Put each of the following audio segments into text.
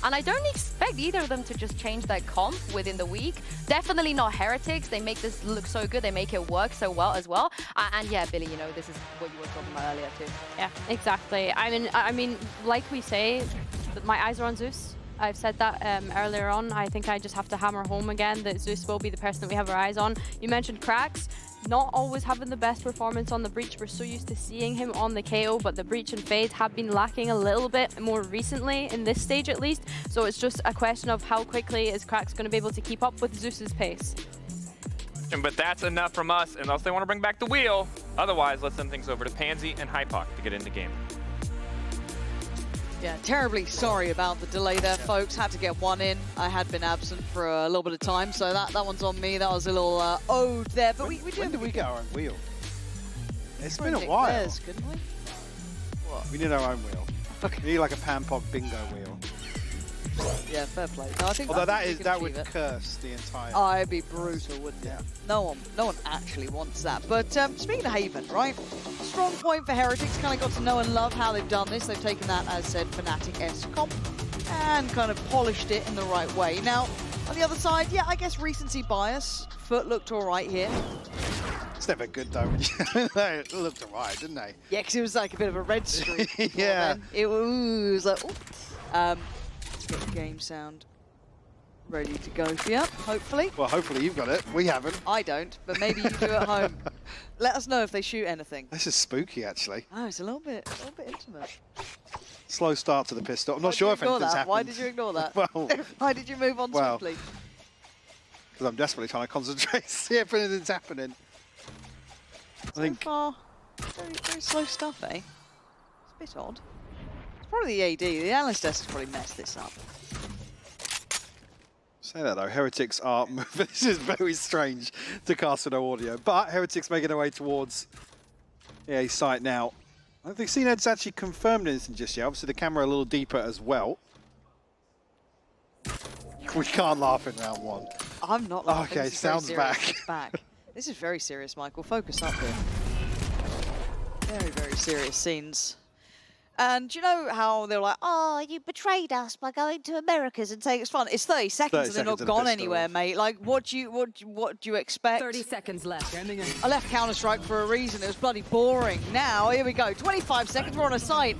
And I don't expect either of them to just change their comp within the week. Definitely not Heretics. They make this look so good. They make it work so well as well. And yeah, Billy, you know, this is what you were talking about earlier too. Yeah, exactly. I mean, like we say, my eyes are on Zeus. I've said that earlier on. I think I just have to hammer home again that Zeus will be the person that we have our eyes on. You mentioned Cracks. Not always having the best performance on the Breach. We're so used to seeing him on the KO, but the Breach and Fade have been lacking a little bit more recently, in this stage at least. So it's just a question of how quickly is Cracks going to be able to keep up with Zeus's pace. But that's enough from us, unless they want to bring back the wheel. Otherwise, let's send things over to Pansy and Hypoc to get into game. Yeah, terribly sorry about the delay there, folks. Had to get one in. I had been absent for a little bit of time, so that one's on me. That was a little ode there. But when did we get our own wheel? It's been a Nick while. Bears, couldn't we? What? We need our own wheel. Okay. We need like a Pampog bingo wheel. Yeah, fair play. No, I think Although I think that would curse the entire. Oh, it'd be brutal, wouldn't it? No one actually wants that. But speaking of Haven, right? Strong point for Heretics. Kind of got to know and love how they've done this. They've taken that, as said, Fnatic-esque comp and kind of polished it in the right way. Now, on the other side, yeah, I guess recency bias. FUT looked all right here. It's never good though. They looked alright, didn't they? Yeah, because it was like a bit of a red streak. Yeah. Then. It was like, ooh. Let's get the game sound ready to go for you, hopefully. Well, hopefully you've got it. We haven't. I don't, but maybe you do at home. Let us know if they shoot anything. This is spooky, actually. Oh, it's a little bit intimate. Slow start to the pistol. I'm not sure if anything's happened. Why did you ignore that? Well, why did you move on swiftly? Because I'm desperately trying to concentrate, see if anything's happening. So far, very, very slow stuff, eh? It's a bit odd. It's probably the AD. The analyst desk has probably messed this up. Say that though, Heretics are moving. This is very strange to cast with no audio, but Heretics making their way towards the A site now. I don't think CNED's actually confirmed anything just yet. Obviously the camera a little deeper as well. We can't laugh in round one. I'm not laughing. Okay, sounds back. back. This is very serious, Michael. Focus up here. Very, very serious scenes. And do you know how they're like, oh, you betrayed us by going to Americas and saying it's fun. It's 30 seconds and they're not gone anywhere, mate. Like, what do you expect? 30 seconds left. I left Counter-Strike for a reason. It was bloody boring. Now, here we go. 25 seconds, we're on a site.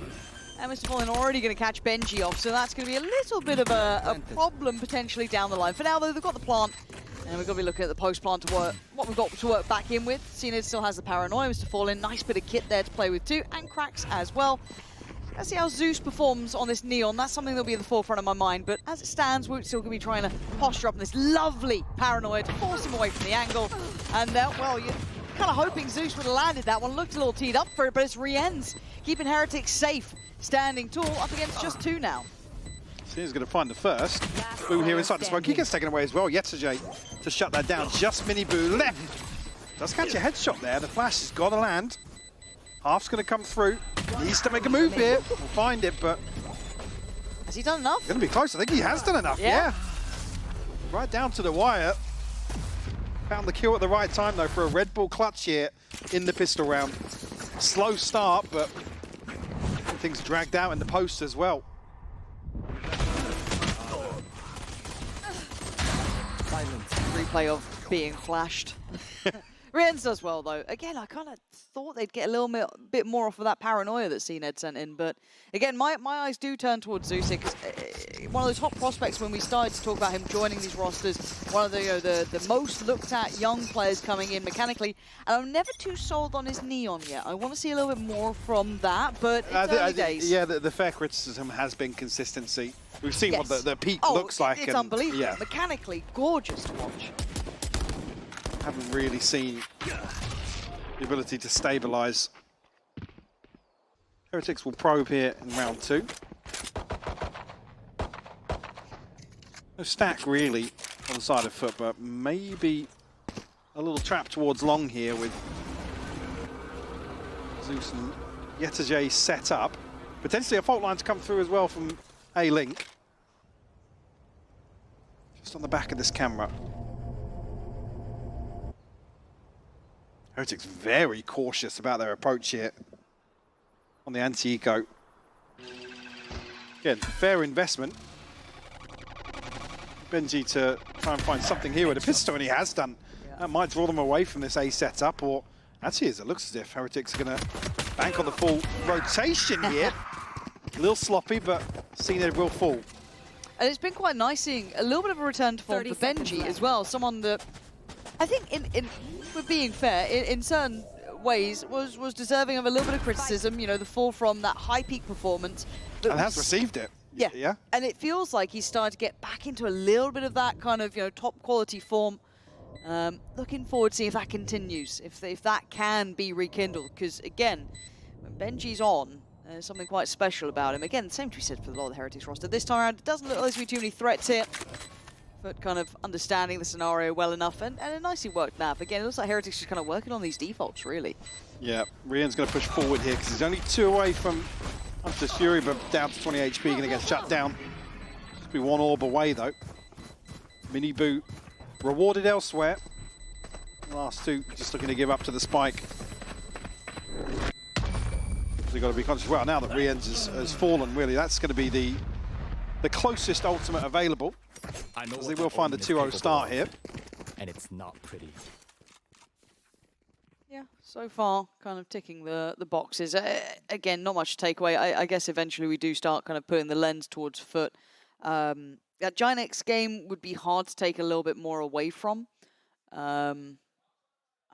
And Mr. Fallen already going to catch Benji off, so that's going to be a little bit of a problem potentially down the line. For now, though, they've got the plant. And we've got to be looking at the post-plant to work, what we've got to work back in with. CNED still has the Paranoia, Mr. Fallen. Nice bit of kit there to play with too, and Cracks as well. Let's see how Zeus performs on this Neon. That's something that'll be at the forefront of my mind. But as it stands, we're still going to be trying to posture up in this lovely Paranoia to force him away from the angle. And, well, you're kind of hoping Zeus would have landed that one. Looked a little teed up for it, but it's Rien's keeping Heretics safe. Standing tall, up against just two now. He's going to find the first. Boo here inside the smoke. He gets taken away as well. Yetajay to shut that down. Just Mini Boo left. Does catch a headshot there. The flash has got to land. Half's going to come through. Needs to make a move here. We'll find it, but... Has he done enough? Going to be close. I think he has done enough, yeah. Right down to the wire. Found the kill at the right time, though, for a Red Bull clutch here in the pistol round. Slow start, but things dragged out in the post as well. Replay of being flashed. Rien's does well, though. Again, I kind of thought they'd get a little bit more off of that Paranoia that CNED sent in. But again, my eyes do turn towards Zeus because one of those hot prospects when we started to talk about him joining these rosters, one of the most looked at young players coming in mechanically. And I'm never too sold on his Neon yet. I want to see a little bit more from that, but it's early days. Yeah, the fair criticism has been consistency. We've seen what the peak looks like. It's unbelievable. Yeah. Mechanically gorgeous to watch. Haven't really seen the ability to stabilize. Heretics will probe here in round two. No stack really on the side of FUT, but maybe a little trap towards long here with Zeus and Yetajay set up. Potentially a fault line to come through as well from A-Link. Just on the back of this camera. Heretics very cautious about their approach here on the anti-eco. Again, fair investment. Benji to try and find something here with a pistol, and he has done. That might draw them away from this A setup, or actually, as it looks as if Heretics are going to bank on the full rotation here. A little sloppy, but CNED will fall. And it's been quite nice seeing a little bit of a return to form for Benji as well. Someone that I think, for being fair, in certain ways was deserving of a little bit of criticism. You know, the fall from that high peak performance. And has received it. Yeah. And it feels like he's starting to get back into a little bit of that kind of, you know, top quality form. Looking forward to see if that continues, if that can be rekindled. Because again, when Benji's on, there's something quite special about him. Again, same to be said for a lot of the Heretics roster. This time around, it doesn't look like there's going to be too many threats here. But kind of understanding the scenario well enough, and a nicely worked map. Again, it looks like Heretics just kind of working on these defaults, really. Yeah, Rian's going to push forward here because he's only 2 away from Hunter's Fury, but down to 20 HP, going to get shut down. Just be 1 orb away, though. Mini Boo rewarded elsewhere. The last 2 just looking to give up to the spike. We've got to be conscious. Well, now that Rian's has fallen, really, that's going to be the closest ultimate available. As they will find a 2-0 start here. And it's not pretty. Yeah, so far, kind of ticking the boxes. Again, not much to take away. I guess eventually we do start kind of putting the lens towards FUT. That Giant X game would be hard to take a little bit more away from. I'm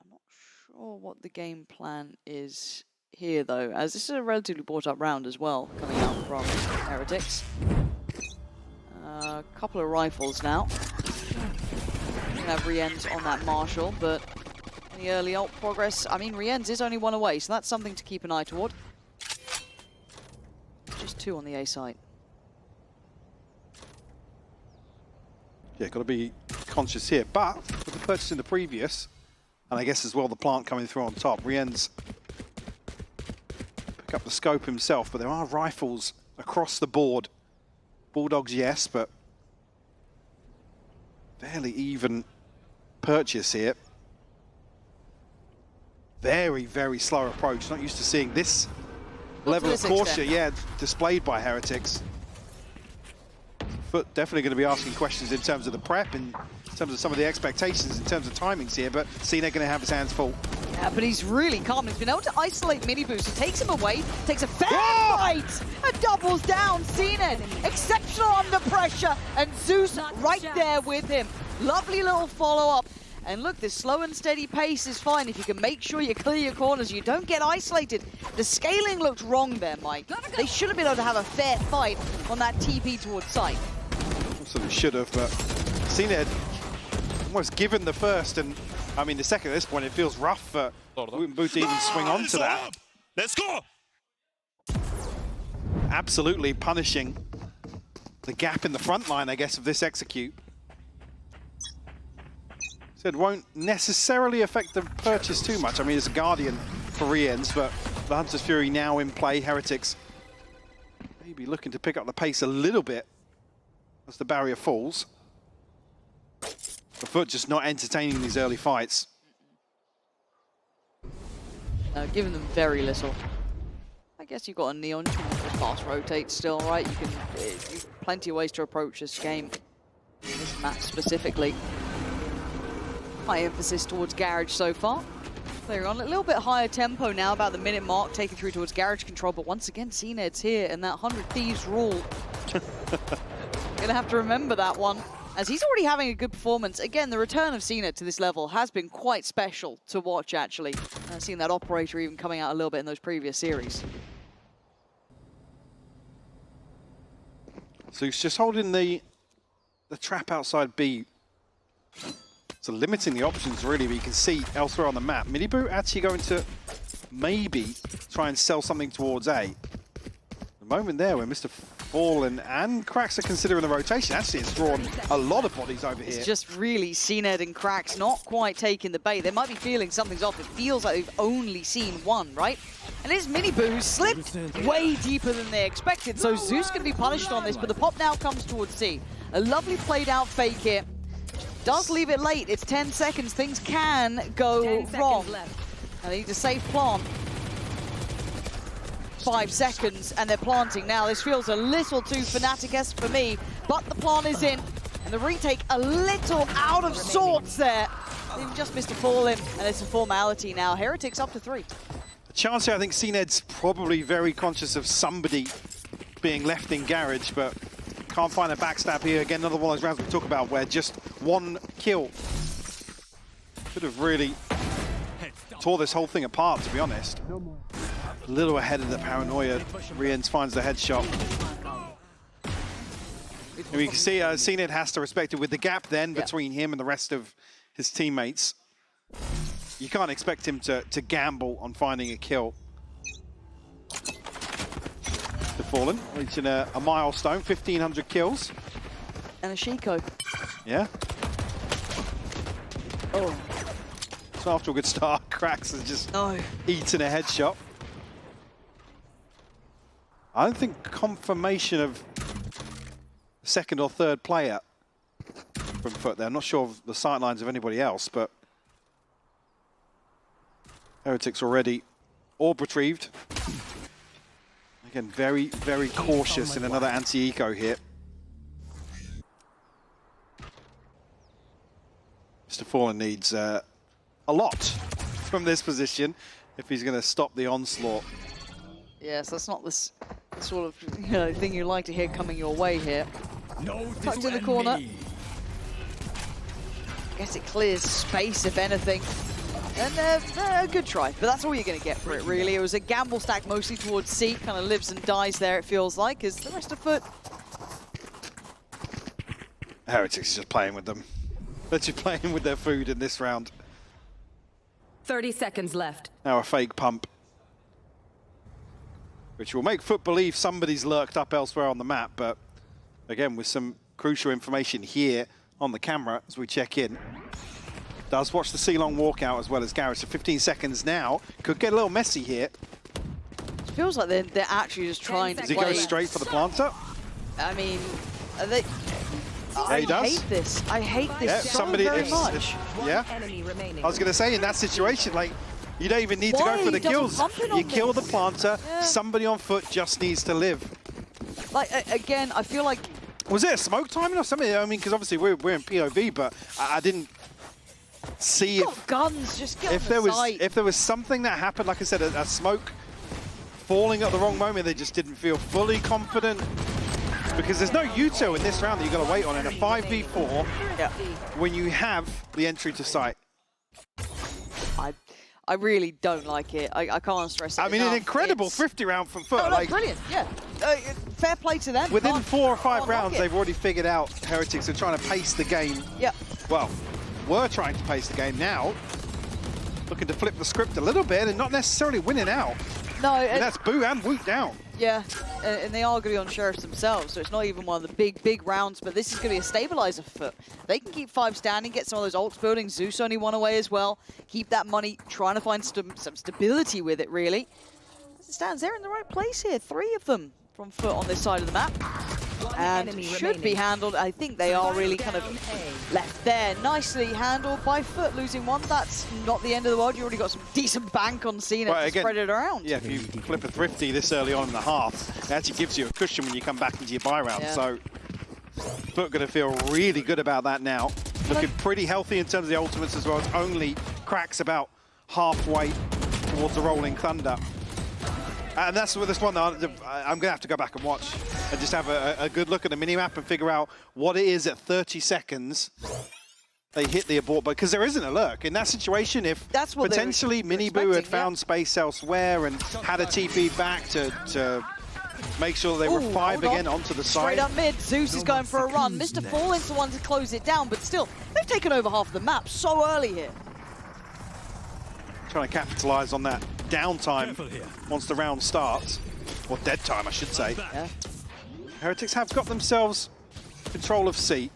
not sure what the game plan is here, though, as this is a relatively bought-up round as well, coming out from Heretics. A couple of rifles now. We have Rienz on that Marshall, but any early ult progress? I mean, Rienz is only 1 away, so that's something to keep an eye toward. Just 2 on the A site. Yeah, got to be conscious here. But with the purchase in the previous, and I guess as well the plant coming through on top, Rienz pick up the scope himself, but there are rifles across the board. Bulldogs, yes, but fairly even purchase here. Very, very slow approach. Not used to seeing this level of caution, displayed by Heretics. FUT definitely going to be asking questions in terms of the prep, in terms of some of the expectations, in terms of timings here, but CNED going to have his hands full. Yeah, but he's really calm. He's been able to isolate Mini Boost. He takes him away, takes a fair fight, and doubles down. CNED, exceptional under pressure, and Zeus right there with him. Lovely little follow-up. And look, this slow and steady pace is fine if you can make sure you clear your corners, you don't get isolated. The scaling looked wrong there, Mike. They should have been able to have a fair fight on that TP towards site. Absolutely should have, but CNED almost given the first, and I mean the second at this point, it feels rough for Boot to even swing on to that. Let's go! Absolutely punishing the gap in the front line, I guess, of this execute. It won't necessarily affect the purchase too much. I mean, it's a Guardian for Rienz, but the Hunter's Fury now in play. Heretics maybe looking to pick up the pace a little bit as the barrier falls. The FUT just not entertaining these early fights. Giving them very little. I guess you've got a Neon, you can just fast rotate still, right? You can, plenty of ways to approach this game, this match specifically. High emphasis towards Garage so far. They're on a little bit higher tempo now, about the minute mark, taking through towards Garage control, but once again, CNED's here, and that 100 Thieves rule. Gonna have to remember that one, as he's already having a good performance. Again, the return of CNED to this level has been quite special to watch, actually. I've seen that operator even coming out a little bit in those previous series. So he's just holding the trap outside B. So limiting the options, really, but you can see elsewhere on the map. Miniboo actually going to maybe try and sell something towards A. The moment there where Mr. Fallen and Cracks are considering the rotation. Actually, it's drawn a lot of bodies over here. It's just really CNED and Cracks not quite taking the bait. They might be feeling something's off. It feels like they've only seen one, right? And it's Miniboo who slipped way deeper than they expected. So Zeus going to be punished on this, but the pop now comes towards C. A lovely played out fake here. Does leave it late. It's 10 seconds. Things can go wrong. And they need to save plant. 5 seconds, and they're planting now. This feels a little too Fnatic-esque for me, but the plant is in. And the retake a little out of sorts there. They've just missed a fall in, and it's a formality now. Heretics up to 3. A chance here, I think CNED's probably very conscious of somebody being left in garage, but can't find a backstab here. Again, another one of those rounds we talk about where just one kill could have really tore this whole thing apart, to be honest. A little ahead of the paranoia. Riens finds the headshot. And we can see CNED has to respect it with the gap then between him and the rest of his teammates. You can't expect him to gamble on finding a kill. The Fallen reaching a milestone, 1,500 kills. And a Shiko. Yeah. Oh. So after a good start, Cracks has just eaten a headshot. I don't think confirmation of second or third player from FUT there. I'm not sure of the sightlines of anybody else, but Heretics already orb retrieved. Again, very, very cautious in another anti-eco here. Mr. Fallen needs a lot from this position if he's going to stop the onslaught. Yes, that's not the sort of thing you like to hear coming your way here. Tucked in the corner. Guess it clears space, if anything. And a good try, but that's all you're going to get for it, really. It was a gamble stack mostly towards C, kind of lives and dies there, it feels like, as the rest of FUT. Heretics is just playing with them. They're just playing with their food in this round. 30 seconds left. Now a fake pump, which will make FUT believe somebody's lurked up elsewhere on the map, but again, with some crucial information here on the camera as we check in. Does watch the C-Long walkout as well as Garrett, so 15 seconds now. Could get a little messy here. It feels like they're actually just trying to Does he play. go straight for the planter? I mean, are they... Yeah, he does. I hate this. I hate this so very much. Yeah. I was going to say, in that situation, like, you don't even need to go for the kills. You kill the planter, somebody on FUT just needs to live. Like, again, I feel like... Was it a smoke timing or something? I mean, because obviously we're in POV, but I didn't see guns, just get if there was something that happened, like I said, a smoke falling at the wrong moment, they just didn't feel fully confident. Because there's no util in this round that you've got to wait on in a 5v4 when you have the entry to site. I really don't like it. I can't stress it I mean, enough. an incredible thrifty round from FUT. Like, brilliant, yeah. Fair play to them. Within 4 or 5 rounds, they've already figured out Heretics are trying to pace the game. Yeah. Well, were trying to pace the game now. Looking to flip the script a little bit and not necessarily winning out. No. And that's Boo and Woot down. Yeah, and they are going to be on Sheriffs themselves, so it's not even one of the big rounds, but this is going to be a stabilizer for FUT. They can keep 5 standing, get some of those ults building. Zeus only 1 away as well. Keep that money, trying to find some stability with it, really. As it stands, they're in the right place here. 3 of them from FUT on this side of the map. And should be handled. I think they are really kind of left there. Nicely handled by FUT, losing 1. That's not the end of the world. You already got some decent bank on Cena to spread it around. Yeah, if you flip a thrifty this early on in the half, it actually gives you a cushion when you come back into your buy round. Yeah. So FUT going to feel really good about that now. Looking pretty healthy in terms of the ultimates as well. It's only Cracks about halfway towards the Rolling Thunder. And that's with this one that I'm going to have to go back and watch and just have a good look at the minimap and figure out what it is at 30 seconds they hit the abort. Because there isn't a lurk. In that situation, if potentially Miniboo had found space elsewhere and had a TP back to make sure they were 5 again onto the side. Straight up mid, Zeus is going for a run. Mr. Fallen's the one to close it down, but still, they've taken over half the map so early here. Trying to capitalize on that downtime once the round starts, or dead time I should say. Yeah. Heretics have got themselves control of C,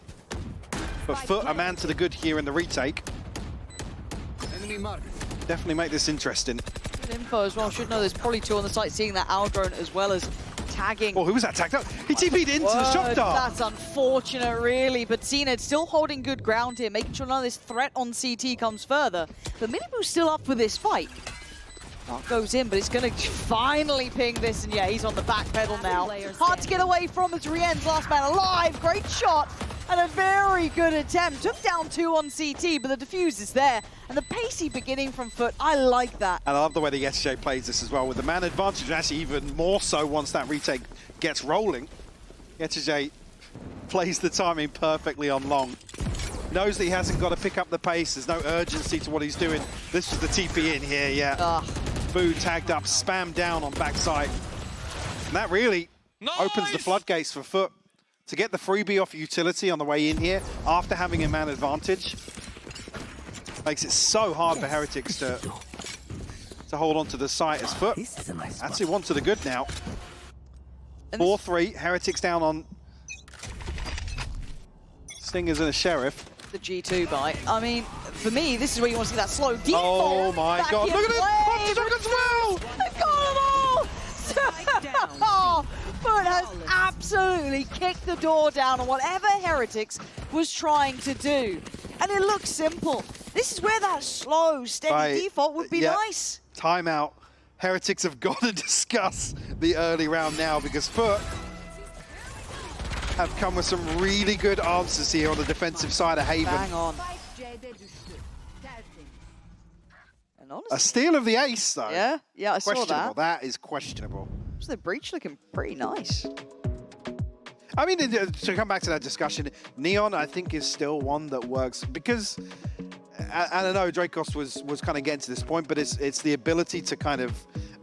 but FUT a man to the good here in the retake. Definitely make this interesting. Good info as well, should know there's probably 2 on the site, seeing that owl drone as well as tagging. Oh, who was that tagged up? He TP'd into the shock dart. That's unfortunate, really, but CNED still holding good ground here, making sure none of this threat on CT comes further. But Miniboo's still up for this fight. Dart goes in, but it's going to finally ping this, and yeah, he's on the back pedal now. Hard to get away from as Rien's last man alive. Great shot. And a very good attempt. Took down 2 on CT, but the defuse is there. And the pacey beginning from FUT, I like that. And I love the way the SJ plays this as well, with the man advantage, and actually even more so once that retake gets rolling. SJ plays the timing perfectly on long. Knows that he hasn't got to pick up the pace. There's no urgency to what he's doing. This is the TP in here, yeah. Boo tagged up, spam down on backside. And that really opens the floodgates for FUT to get the freebie off utility on the way in here after having a man advantage. Makes it so hard for Heretics to hold on to the site as FUT actually want to the good now. 4-3, Heretics down on Stingers and a Sheriff. The G2 bite. I mean, for me, this is where you want to see that slow default. Oh my god, look at it! As well! Oh, FUT has absolutely kicked the door down on whatever Heretics was trying to do. And it looks simple. This is where that slow, steady default would be nice. Timeout. Heretics have got to discuss the early round now because FUT have come with some really good answers here on the defensive side of Haven. Bang on. And honestly, A steal of the ace, though. Yeah, I saw Questionable. that. That is questionable. So the breach looking pretty nice. I mean, to come back to that discussion, Neon, I think, is still one that works because, I don't know, Dracos was kind of getting to this point, but it's the ability to kind of,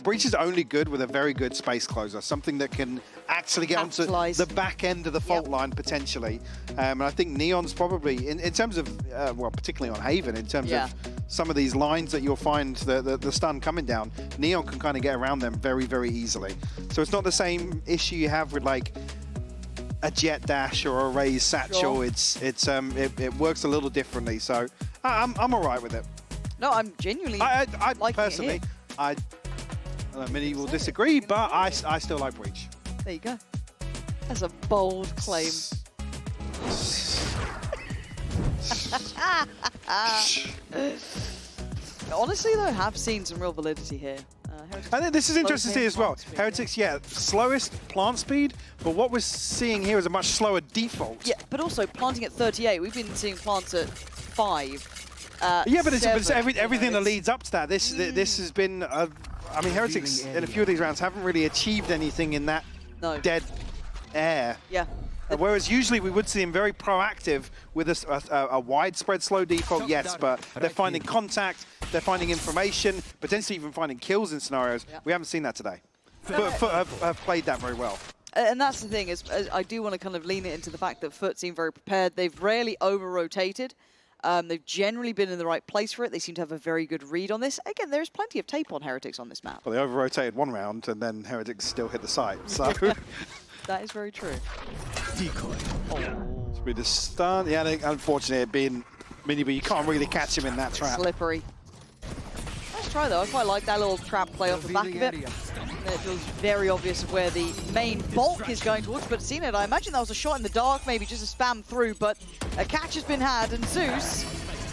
Breach is only good with a very good space closer, something that can actually get onto the back end of the fault line potentially. And I think Neon's probably, in terms of, well, particularly on Haven, in terms of some of these lines that you'll find the stun coming down, Neon can kind of get around them very, very easily. So it's not the same issue you have with like a jet dash or a raised satchel. It works a little differently. So I'm all right with it. No, I'm genuinely I liking personally, it here. I know many will disagree, but I still like Breach. There you go. That's a bold claim. Honestly, though, I have seen some real validity here. I think this is interesting to see as well. Heretics, slowest plant speed, but what we're seeing here is a much slower default. Yeah, but also planting at 38. We've been seeing plants at 5. Yeah, but it's 7, everything that leads up to that. This has been, I mean, Heretics in a few of these rounds haven't really achieved anything in that dead air. Yeah. Whereas usually we would see them very proactive with a widespread slow default, yes, but they're finding contact, they're finding information, potentially even finding kills in scenarios. We haven't seen that today. But FUT have played that very well. And that's the thing, is I do want to kind of lean it into the fact that FUT seem very prepared. They've rarely over-rotated. They've generally been in the right place for it. They seem to have a very good read on this. Again, there's plenty of tape on Heretics on this map. Well, they over-rotated one round, and then Heretics still hit the site, so... That is very true. Decoy. It's been a stun. Yeah, unfortunately, it being mini, but you can't really catch him in that trap. Slippery. Nice try, though. I quite like that little trap play off the back of it. And it feels very obvious where the main bulk is going towards, but seen it. I imagine that was a shot in the dark, maybe just a spam through, but a catch has been had, and Zeus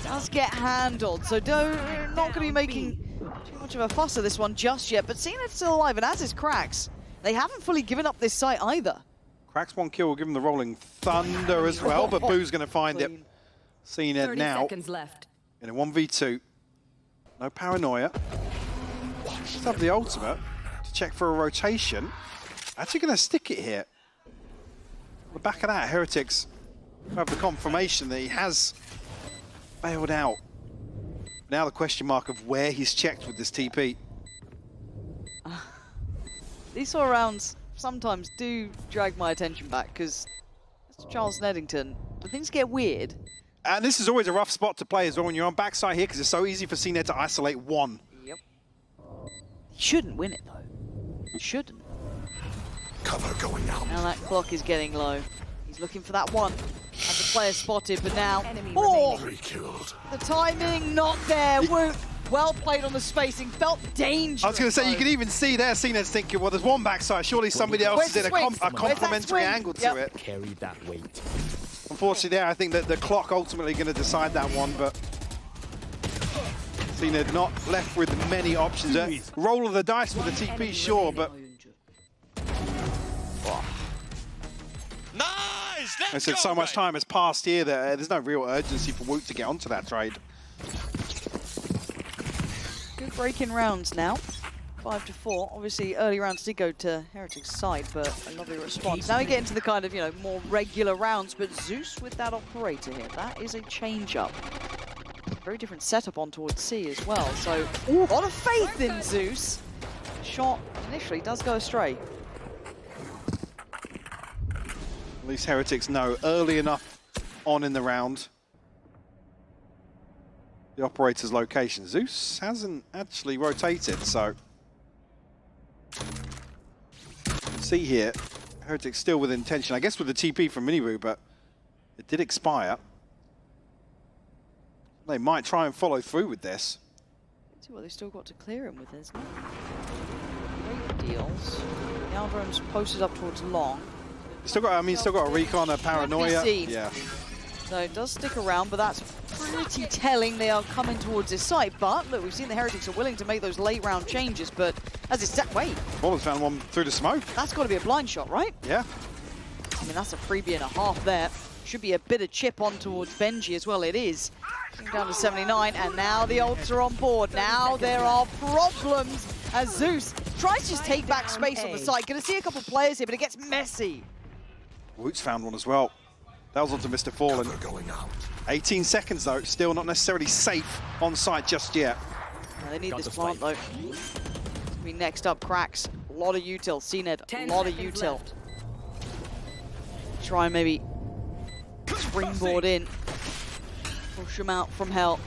does get handled. So not going to be making too much of a fuss of this one just yet, but seeing it's still alive, and as is Cracks. They haven't fully given up this site either. Cracks one kill will give him the rolling thunder as well, but Boo's going to find it. Seeing it now. 30 seconds left. In a 1v2. No paranoia. Just have the ultimate to check for a rotation. Actually going to stick it here. On the back of that, Heretics have the confirmation that he has bailed out. Now the question mark of where he's checked with this TP. These sort of rounds sometimes do drag my attention back because Mr. Charles Neddington, when things get weird. And this is always a rough spot to play as well when you're on backside here because it's so easy for CNED to isolate one. Yep. He shouldn't win it though. He shouldn't. Cover going out. Now that clock is getting low. He's looking for that one. Has the player spotted, but now, the timing not there. Well played on the spacing, felt dangerous. I was going to say, you can even see there, CNED's thinking, well, there's one backside, surely somebody else did a complementary angle to it. Carry that weight. Unfortunately there, I think that the clock ultimately going to decide that one, but CNED not left with many options. Roll of the dice with the TP, sure, but... Nice! I said so much time has passed here that there's no real urgency for Woot to get onto that trade. Good break-in rounds now. 5-4. Obviously, early rounds did go to Heretics' side, but a lovely response. Now we get into the kind of, more regular rounds, but Zeus with that operator here, that is a change-up. Very different setup on towards C as well, so a lot of faith in Zeus. Shot initially does go astray. At least Heretics know early enough on in the round the operator's location. Zeus hasn't actually rotated, so see here, Heretics still with intention. I guess with the TP from Miniboo, but it did expire. They might try and follow through with this. See what they still got to clear him with, isn't it? Great deals. The Aldrom's posted up towards long. Still got, still got a recon, a paranoia. Yeah. So it does stick around, but that's pretty telling. They are coming towards this site. But look, we've seen the Heretics are willing to make those late round changes. But as it's wait, Ballers found one through the smoke. That's got to be a blind shot, right? Yeah. I mean, that's a freebie and a half there. Should be a bit of chip on towards Benji as well. It is. Down to 79, and now the ults are on board. Now there are problems as Zeus tries to just take back space on the side. Going to see a couple players here, but it gets messy. Woot's found one as well. That was onto Mr. Fallen. 18 seconds though, still not necessarily safe on site just yet. They need this plant though. I mean, next up, Cracks. A lot of util. CNED, a lot of util. Try and maybe springboard in. Push them out from hell.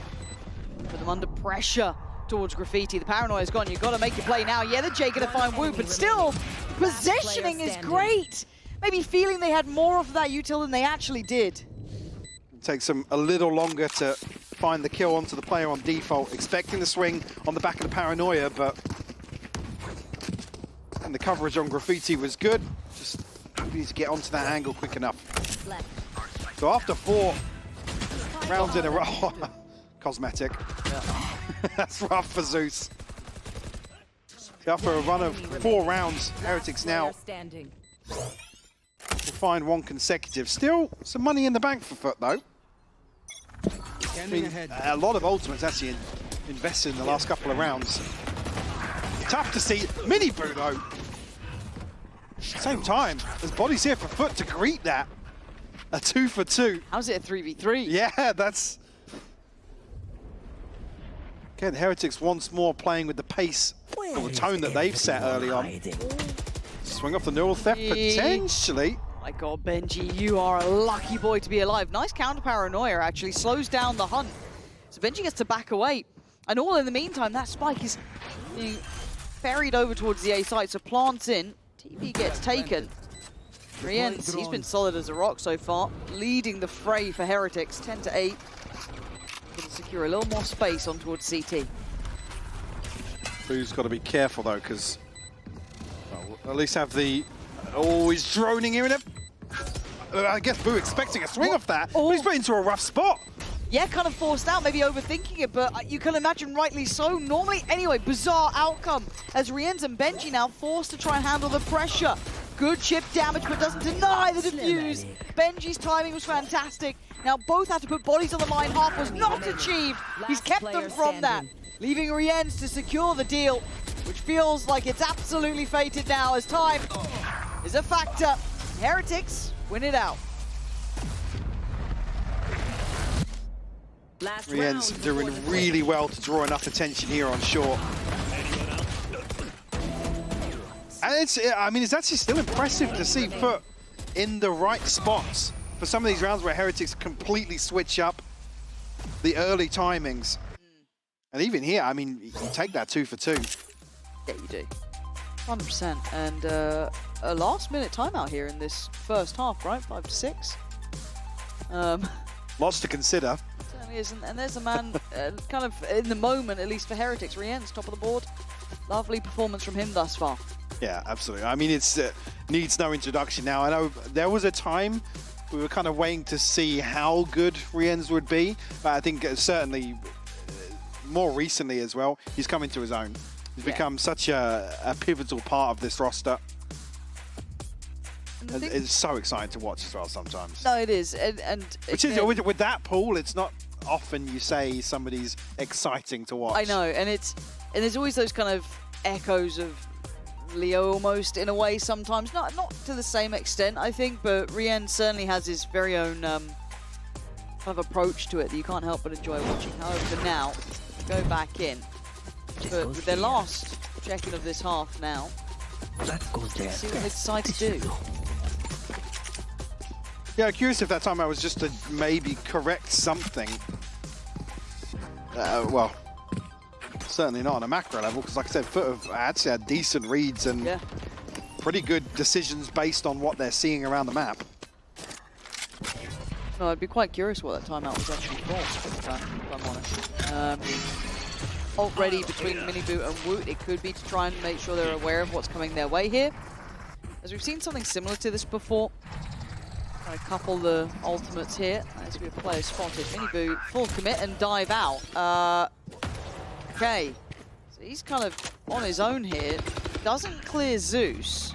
Put them under pressure towards Graffiti. The paranoia's gone. You've got to make your play now. Yeah, the J going to find Woot, but still, positioning is great. Maybe feeling they had more of that util than they actually did. It takes them a little longer to find the kill onto the player on default, expecting the swing on the back of the paranoia, but and the coverage on Graffiti was good. Just need to get onto that angle quick enough. So after 4 rounds in a row, cosmetic. Yeah. That's rough for Zeus. After a run of 4 rounds, Heretics now will find 1 consecutive. Still some money in the bank for FUT though. I mean, a lot of ultimates actually invested in the last couple of rounds. Tough to see. Miniboo though. Same time, there's bodies here for FUT to greet that. A 2 for 2. How's it a 3v3? Yeah, that's... Again, Heretics once more playing with the pace or the tone that they've set early on. Swing off the neural theft, potentially. My God, Benji, you are a lucky boy to be alive. Nice counter paranoia, actually. Slows down the hunt. So Benji gets to back away. And all in the meantime, that spike is being ferried over towards the A site. So plants in, TV gets taken. Rienz, he's been solid as a rock so far, leading the fray for Heretics, 10-8. Going to secure a little more space on towards CT. Boo's got to be careful though, because at least have the... Oh, he's droning here in it. I guess Boo expecting a swing off that, but he's put into a rough spot. Yeah, kind of forced out, maybe overthinking it, but you can imagine rightly so. Normally, anyway, bizarre outcome as Rienz and Benji now forced to try and handle the pressure. Good chip damage, but doesn't deny the defuse. Benji's timing was fantastic. Now both had to put bodies on the line. Half was not achieved. He's kept them from that, leaving Rienz to secure the deal, which feels like it's absolutely fated now as time is a factor. Heretics win it out. Rienz doing really well to draw enough attention here on short. And it's actually still impressive to see FUT in the right spots for some of these rounds where Heretics completely switch up the early timings. And even here, I mean, you take that 2 for 2. Yeah, you do. 100%. And a last-minute timeout here in this first half, right? 5-6. Lots to consider. Certainly isn't. And there's a man kind of in the moment, at least for Heretics. Rienz, top of the board. Lovely performance from him thus far. Yeah, absolutely. I mean, it's needs no introduction now. I know there was a time we were kind of waiting to see how good Rienz would be, but I think certainly more recently as well, he's come into his own. He's become such a pivotal part of this roster. the thing- It's so exciting to watch as well sometimes. No, it is, and Which is, again, with that pool, it's not often you say somebody's exciting to watch. I know, and there's always those kind of echoes of Leo almost in a way sometimes. Not to the same extent, I think, but Rien certainly has his very own kind of approach to it that you can't help but enjoy watching. However, for now, go back in. But with their last check-in of this half now, Let's go there. see what they decide to do. Yeah, curious if that time I was just to maybe correct something. Well, certainly not on a macro level, because like I said, FUT have actually had decent reads and Yeah. pretty good decisions based on what they're seeing around the map. No, I'd be quite curious what that timeout was actually for, if I'm honest. Ult ready between Miniboot and Woot. It could be to try and make sure they're aware of what's coming their way here. As we've seen something similar to this before. Trying to couple the ultimates here. As we have players spotted. Miniboot, full commit and dive out. Okay. So he's kind of on his own here. Doesn't clear Zeus.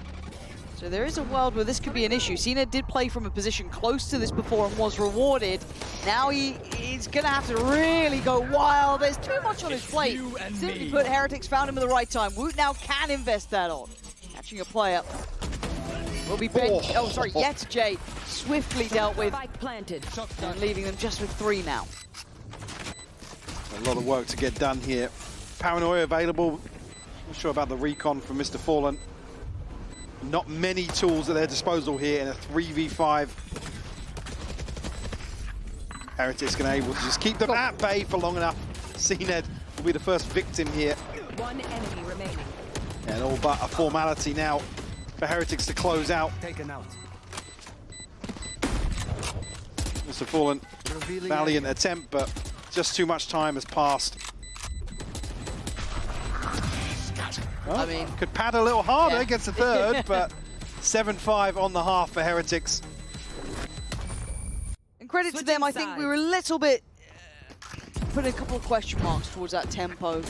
So there is a world where this could be an issue. Cena did play from a position close to this before and was rewarded. Now he's going to have to really go wild. There's too much on his plate. Simply put, Heretics found him at the right time. Woot now can invest that on. Catching a player. Will be bench. Oh, sorry, J swiftly dealt with. Spike planted. And leaving them just with 3 now. A lot of work to get done here. Paranoia available. Not sure about the recon from Mr. Fallen. Not many tools at their disposal here in a 3v5. Heretics going to able to just keep them at bay for long enough. CNED will be the first victim here. One enemy remaining. And all but a formality now for Heretics to close out. Taken out. Mr. Fallen, Revealing valiant area. attempt, but just too much time has passed. Well, I mean, could pad a little harder yeah. against the third, but 7-5 on the half for Heretics. And credit to them, I think we were a little bit putting a couple of question marks towards that tempo.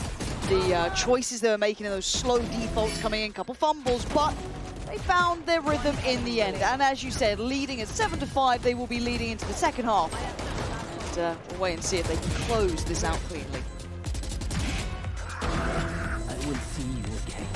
The choices they were making in those slow defaults coming in, couple fumbles, but they found their rhythm in the end. And as you said, leading at 7-5, they will be leading into the second half. And we'll wait and see if they can close this out cleanly. I will see you again.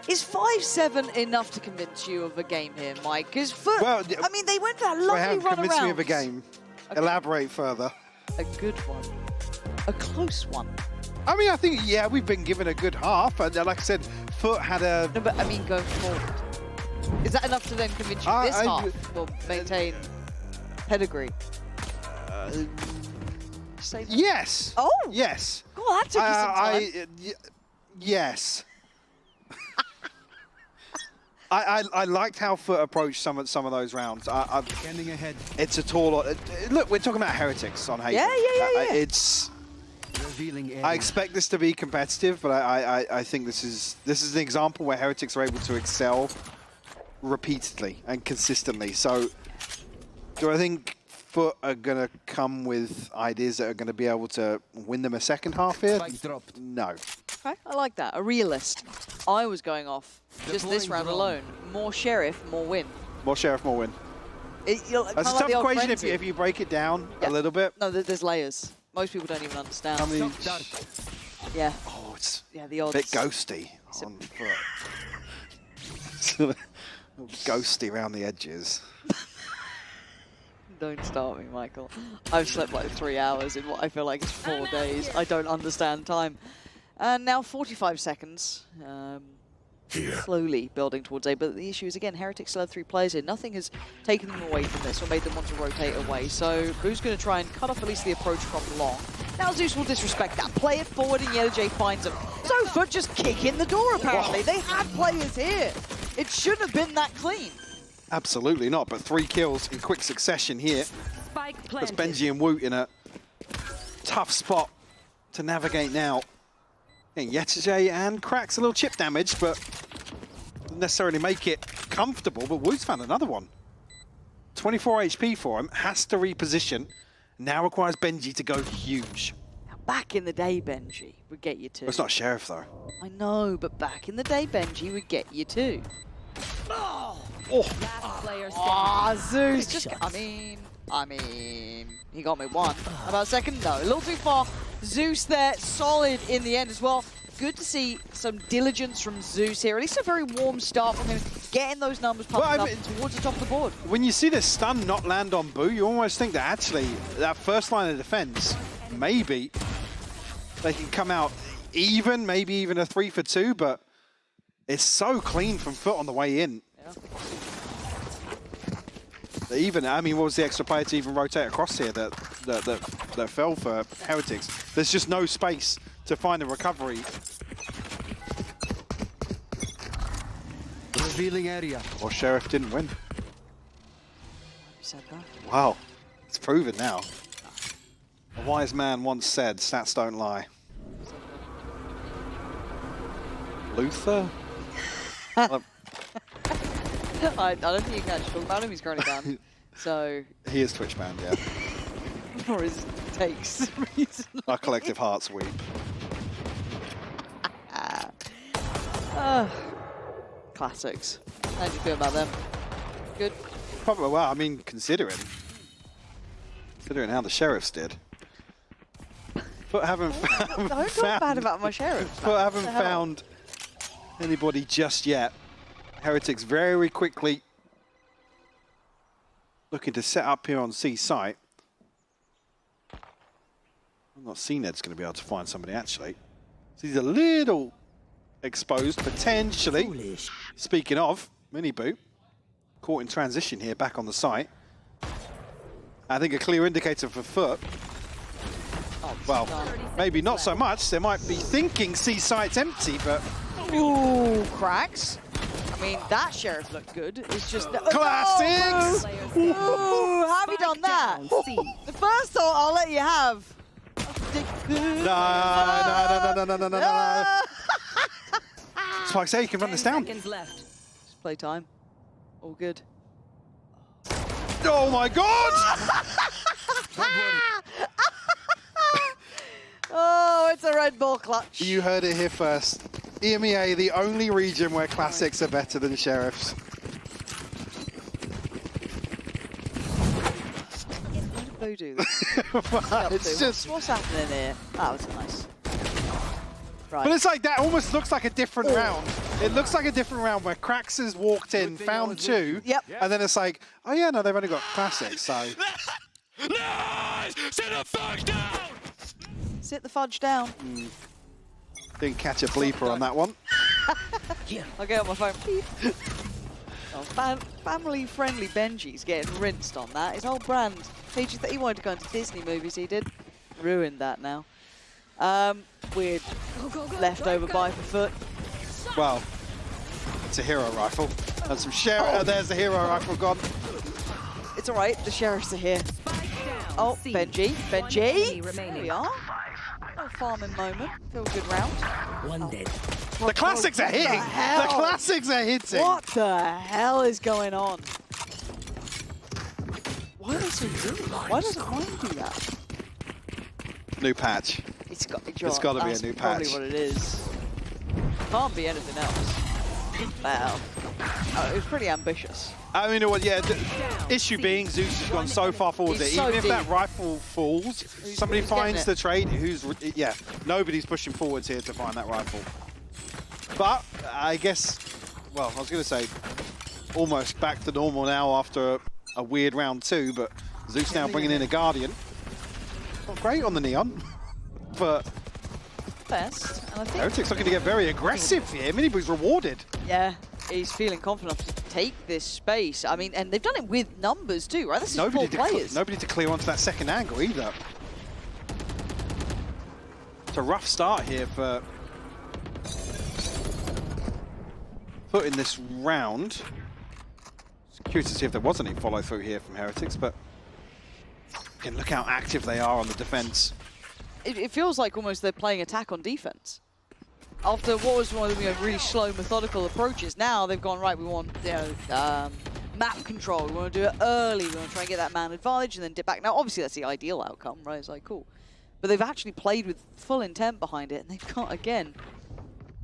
Is 5-7 enough to convince you of a game here, Mike? Because Well, I mean, they went for that lovely Graham, run convince around. me of a game. Okay. Elaborate further. A good one. A close one. I mean, I think, yeah, we've been given a good half. And like I said, FUT had a... No, but I mean, going forward. Is that enough to then convince you this half will maintain pedigree? Say that. Yes. Oh! Yes. God, that took you some time. Yes. I liked how FUT approached some of those rounds. Scanning ahead. It's a tall... Look, we're talking about Heretics on Haven. Yeah. It's... Revealing area. I expect this to be competitive, but I think this is an example where Heretics are able to excel repeatedly and consistently. So, do I think FUT are going to come with ideas that are going to be able to win them a second half here? Spike dropped. No. Okay, I like that. A realist. I was going off just this round alone. More Sheriff, more win. More Sheriff, more win. You know, That's a like tough equation if you break it down a little bit. No, there's layers. Most people don't even understand. How many? Yeah. Oh, it's the a odds. bit ghosty on FUT. Ghosty around the edges. Don't start me, Michael. I've slept like 3 hours in what I feel like is 4 days. I don't understand time. And now 45 seconds. Slowly building towards A, but the issue is, again, Heretics still have 3 players here. Nothing has taken them away from this or made them want to rotate away. So Boo's going to try and cut off at least the approach from long. Now Zeus will disrespect that. Play it forward and YellowJ finds him. So FUT just kick in the door, apparently. They had players here. It shouldn't have been that clean. Absolutely not, but 3 kills in quick succession here. Spike Puts planted. Benji and Woot in a tough spot to navigate now. And YellowJ and Cracks a little chip damage, but doesn't necessarily make it comfortable. But Woot's found another one. 24 HP for him, has to reposition. Now requires Benji to go huge. Now, back in the day, Benji would get you too. Well, it's not Sheriff though. I know, but back in the day, Benji would get you too. Oh, Last player standing. Ah, Zeus just... I mean, he got me one. About a second? No, a little too far. Zeus there, solid in the end as well. Good to see some diligence from Zeus here. At least a very warm start from him, getting those numbers pumping up towards the top of the board. when you see this stun not land on Boo, you almost think that actually that first line of defense, maybe they can come out even, maybe even a 3 for 2, but it's so clean from FUT on the way in. Yeah. Even, I mean, what was the extra player to even rotate across here that fell for Heretics? There's just no space to find a recovery. Revealing area. Or Sheriff didn't win. You said that. Wow, it's proven now. A wise man once said, stats don't lie. Luther? I don't think you can actually talk about him. He's currently banned. So, He is Twitch banned, yeah. for his takes reason. Our collective hearts weep. Classics. How do you feel about them? Good. Probably, well, I mean, considering how the Sheriffs did. But haven't found... Don't talk bad about my sheriff. But haven't found anybody just yet. Heretics very quickly looking to set up here on C site. I'm not seeing Ed's going to be able to find somebody actually. So he's a little exposed potentially. Foolish. Speaking of, Mini Boot caught in transition here back on the site. I think a clear indicator for FUT. Well, maybe not so much. They might be thinking C site's empty, but Ooh, Cracks. I mean, that sheriff looked good. It's just... Classics! Ooh, how have you done that? The first thought I'll let you have. No. Spike say you can run this down. Seconds left. Just play time. All good. Oh my god! Oh, it's a Red Bull clutch. You heard it here first. EMEA, the only region where classics are better than Sheriffs. How did Bo do this? It's just... What's happening here? That was nice. Right. But it's like that almost looks like a different round. It looks like a different round where Cracks has walked in, found 2, Yep. and then it's like, oh yeah, no, they've only got classics, so... Nice! Sit the fuck down! Sit the fudge down. Didn't catch a bleeper on that one. I'll get on my phone. Beep. Oh, family-friendly Benji's getting rinsed on that. His whole brand. He wanted to go into Disney movies, he did. Ruined that now. Weird leftover buy for FUT. Well, it's a hero rifle. And some Sheriff. There's the hero rifle gone. It's alright, the sheriffs are here. Oh, Benji. enemy There remaining. we are. No farming moment. Feel good round. One dead. The classics are hitting. The hell? classics are hitting. What the hell is going on? Why are they so good? Why doesn't mine do that? New patch. It's got to be a new probably patch. what it is. Can't be anything else. Wow. Oh, it was pretty ambitious. I mean, yeah, the issue being Zeus has gone so far forward He's there. so Even if deep. that rifle falls, somebody who's finds getting the trade, yeah, nobody's pushing forwards here to find that rifle. But I guess, well, I was going to say, almost back to normal now after a weird round 2, but Zeus now bringing in a Guardian. Not great on the Neon, but Best, and I think Heretics looking to get very aggressive here. Miniboo's rewarded. yeah, he's feeling confident enough to take this space. I mean, and they've done it with numbers too, right? This is 4 players. Nobody to clear onto that second angle either. It's a rough start here for FUT in this round. Curious to see if there was any follow through here from Heretics, but again, look how active they are on the defense. It feels like almost they're playing attack on defense. After what was one of the really slow, methodical approaches, now they've gone, right, we want map control, we want to do it early, we want to try and get that man advantage and then dip back. Now, obviously, that's the ideal outcome, right? It's like, cool. But they've actually played with full intent behind it, and they've got, again,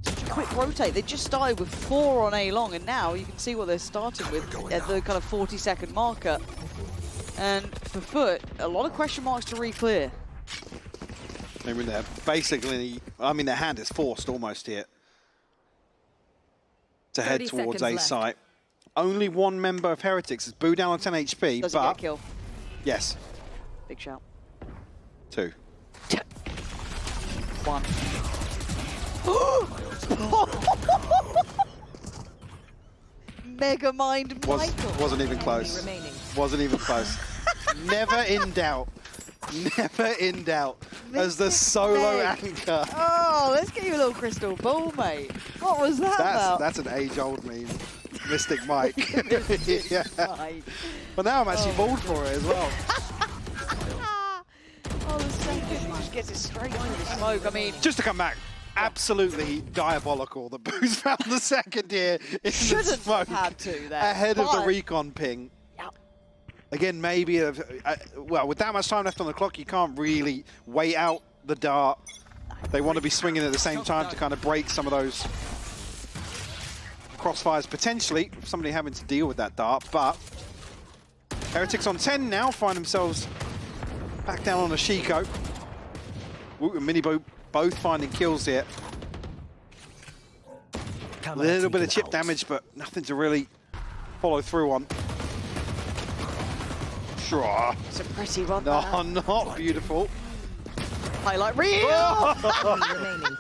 such a quick rotate. They just started with 4 on A long, and now you can see what they're starting with at the kind of 40-second marker. And for FUT, a lot of question marks to re-clear. I mean, they're basically, I mean, their hand is forced almost here to head 30 towards seconds A left. site. Only one member of Heretics is Boo down on 10 HP, Does he get but a kill? yes, Big shout. 2. 1. Mega Mind Michael. Wasn't even close. Remaining. Wasn't even close. Never in doubt. Never in doubt. As the solo Meg. anchor. Oh, let's get you a little crystal ball, mate. What was that about? That's an age-old meme. Mystic Mike. Yeah. Mike. But now I'm actually bald for it as well. Oh, the second just gets it straight into the smoke. I mean, Just to come back, absolutely diabolical that Boo's found the second here in the shouldn't smoke have had to there. ahead of the but- recon ping. Yeah. Again, maybe, well, with that much time left on the clock, you can't really wait out the dart. They want to be swinging at the same time to kind of break some of those crossfires, potentially, somebody having to deal with that dart, but Heretics on 10 now find themselves back down on a Shiko. Woot and Miniboo both finding kills here. A little bit of chip damage, but nothing to really follow through on. Sure. It's a pretty one. No, that. not beautiful. Highlight reel. Remaining.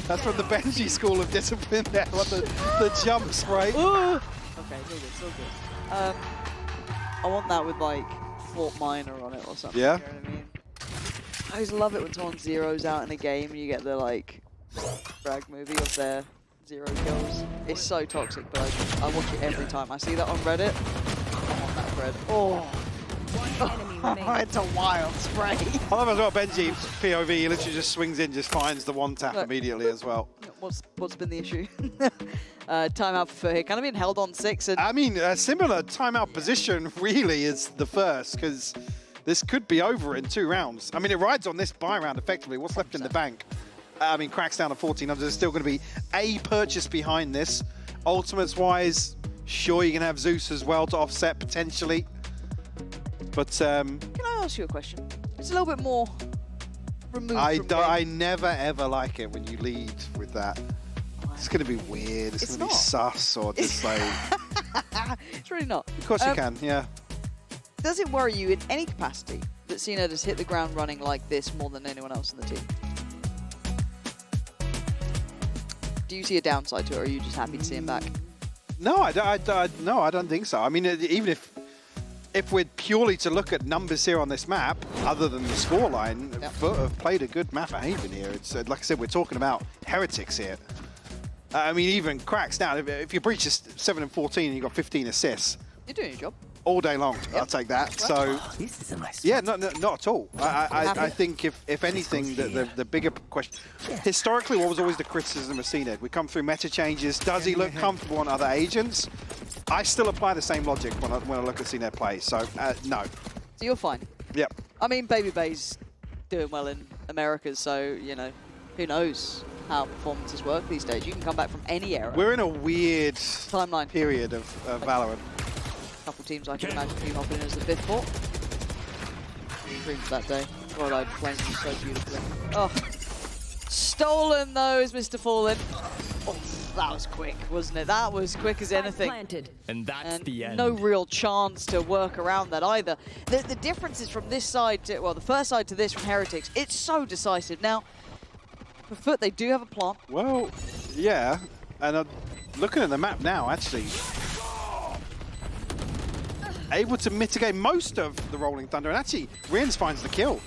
That's from the Benji school of discipline there. What the jump spray. Ooh. Okay, it's all good. I want that with like Fort Minor on it or something. Yeah. You know what I mean? I always love it when someone zeroes out in a game and you get the like brag movie of their 0 kills. It's so toxic, but I watch it every time. I see that on Reddit. I want that thread. Oh. One enemy remaining. It's a wild spray. I love as well, Benji, POV, he literally just swings in, just finds the one tap Look. immediately as well. What's been the issue? Timeout for here. Kind of been held on 6. And I mean, a similar timeout position really is the first, because this could be over in 2 rounds. I mean, it rides on this buy round effectively. What's left in the bank? I mean, cracks down to 1400. There's still going to be a purchase behind this. Ultimates-wise, sure, you can have Zeus as well to offset potentially. But can I ask you a question? It's a little bit more removed from game. I never ever like it when you lead with that. It's going to be weird. It's going to be not. sus or just like... It's really not. Of course you can, yeah. Does it worry you in any capacity that Cena has hit the ground running like this more than anyone else in the team? Do you see a downside to it, or are you just happy to see him back? No, I don't think so. I mean, even if we're purely to look at numbers here on this map, other than the scoreline, FUT have played a good map at Haven here. It's like I said, we're talking about Heretics here. I mean, even cracks now. If you breach 7 and 14 and you've got 15 assists, You're doing your job. all day long, I'll take that. So, This is a nice yeah, not at all. I think if anything, the bigger question, historically, what was always the criticism of CNED? We come through meta changes. Does he look comfortable on other agents? I still apply the same logic when I look at seeing their play. So no. So you're fine. Yep. I mean, Baby Bay's doing well in America, so, you know, who knows how performances work these days. You can come back from any era. We're in a weird timeline period of Valorant. A couple teams I can imagine team hopping in as the 5th port. Dreams that day. God, I played so beautifully. Oh. Stolen those, Mr. Fallen. Oh, that was quick, wasn't it? That was quick as anything. Planted. And that's And the end. no real chance to work around that either. The difference is from this side to, well, the first side to this from Heretics, it's so decisive. Now, for FUT, they do have a plant. Well, yeah. And looking at the map now, actually, able to mitigate most of the Rolling Thunder. And actually, Rins finds the kill.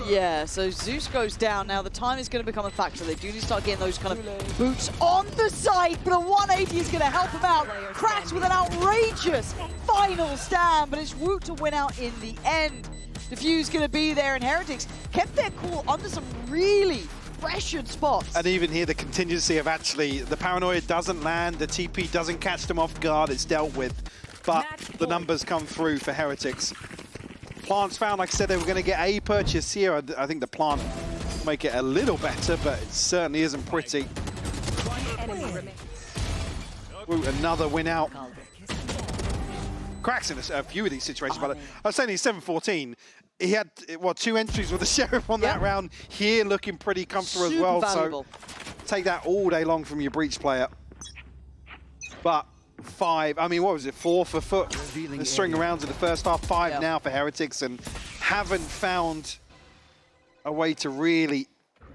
Yeah, so Zeus goes down. Now the time is going to become a factor. They do need to start getting those kind of boots on the side, but a 180 is going to help him out. Cracks with an outrageous final stand, but it's Woot to win out in the end. Diffuse going to be there, and Heretics kept their cool under some really pressured spots. And even here, the contingency of actually the paranoia doesn't land, the TP doesn't catch them off guard, it's dealt with. But the numbers come through for Heretics. Plants found, like I said, they were going to get a purchase here. I think the plant make it a little better, but it certainly isn't pretty. One enemy remaining. Ooh, another win out. Cracks in a few of these situations, but I was saying he's 7-14. He had, what, 2 entries with the Sheriff on that round. Here looking pretty comfortable as well. Valuable. So take that all day long from your Breach player. But 5, I mean, what was it, 4 for FUT? The string around in the first half, 5 now for Heretics, and haven't found a way to really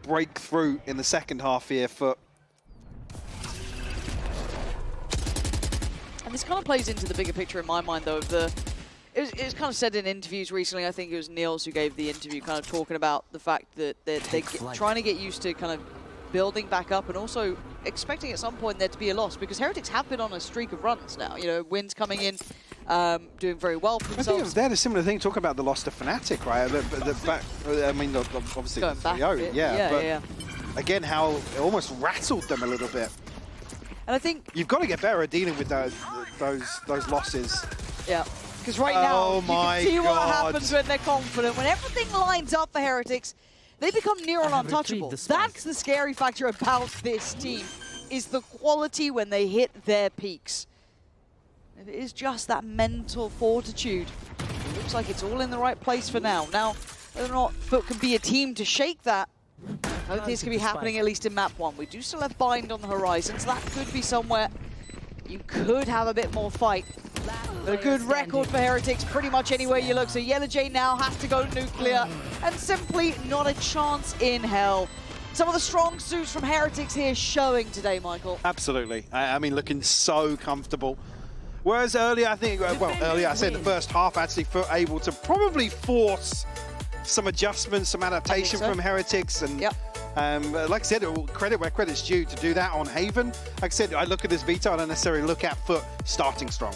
break through in the second half here for. And this kind of plays into the bigger picture in my mind, though, of the... It was kind of said in interviews recently, I think it was Niels who gave the interview, kind of talking about the fact that they're trying to get used to kind of building back up and also expecting at some point there to be a loss, because Heretics have been on a streak of runs now. You know, wins coming in, doing very well for themselves. I think they had a similar thing, talking about the loss to Fnatic, right? I mean, obviously Going back 3-0, yeah. Again, how it almost rattled them a little bit. And I think you've got to get better at dealing with those losses. Yeah, because right now you can see what happens when they're confident. When everything lines up for Heretics, they become near on untouchable. That's the scary factor about this team, is the quality when they hit their peaks. It is just that mental fortitude. It looks like it's all in the right place for now. Now, whether or not FUT can be a team to shake that, I don't think it's going to be happening, at least in map 1. We do still have Bind on the horizon, so that could be somewhere you could have a bit more fight. But a good record for Heretics pretty much anywhere you look. So Yellow Jay now has to go nuclear, and simply not a chance in hell. Some of the strong suits from Heretics here showing today, Michael. Absolutely. I mean, looking so comfortable. Whereas earlier, I think, well, earlier I said the first half, actually able to probably force some adjustments, some adaptation from Heretics. And like I said, credit where credit's due to do that on Haven. Like I said, I look at this Vita, I don't necessarily look at FUT starting strong.